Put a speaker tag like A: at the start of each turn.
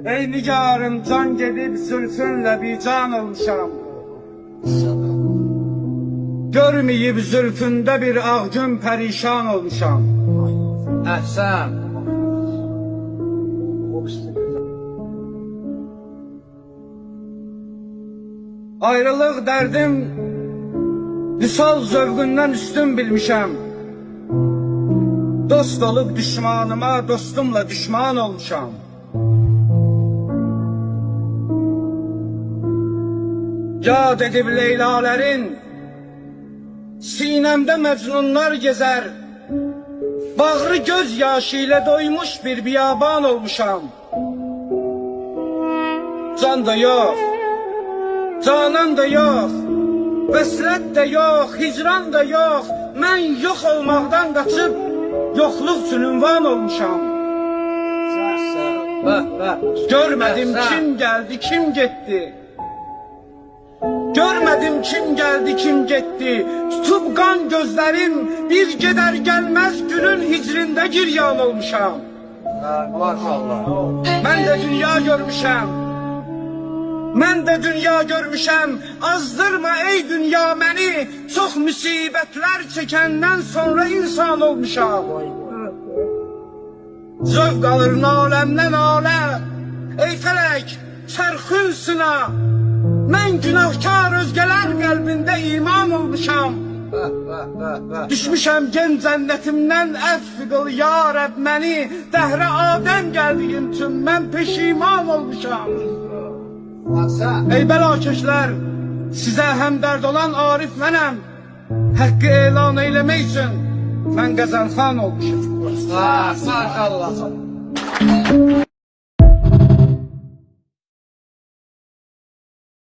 A: Ey nigarım can gedib zülfünlə bican olmuşam. Görməyib zülfündə bir ağ gün pərişan olmuşam.
B: Əhsən.
A: Ayrılıq dərdim vüsal zövqündən üstün bilmişəm. Dost olub düşmanıma, dostumla düşman olmuşam. Yad edib leylələrin sinəmdə məcnunlar gezər. Bağrı göz yaşı ilə doymuş bir biyaban olmuşam. Can da yox, canan da yox, vəslət də yox, hicran da yox. Mən yox olmaqdan qaçıb yoxluq üçün ünvan olmuşam. Görmədim kim gəldi, kim getdi. Görmədim kim gəldi, kim getdi. Tutub qan gözlərim bir gedər gəlməz günün hicrində giryan olmuşam.
B: Maşallah.
A: Mən də dünya görmüşəm. Mən də dünya görmüşəm. Azdırma ey dünya məni. Çox müsibətlər çəkəndən sonra insan olmuşam. Zövq alır naləmdən alə. Ey fələk, çərxün sına. Mən günahkar özgələr qəlbində iman olmuşam. Düşmüşəm gen cənnətimdən əff qıl ya Rəbb məni. Dəhrə Adəm gəldiyim üçün mən peşiman olmuşam. Ey bəlakeşlər, sizə həmdərd olan arif mənəm. Həqqi elan eyləmək üçün mən Qəzənxan olmuşam.
B: Maşallah.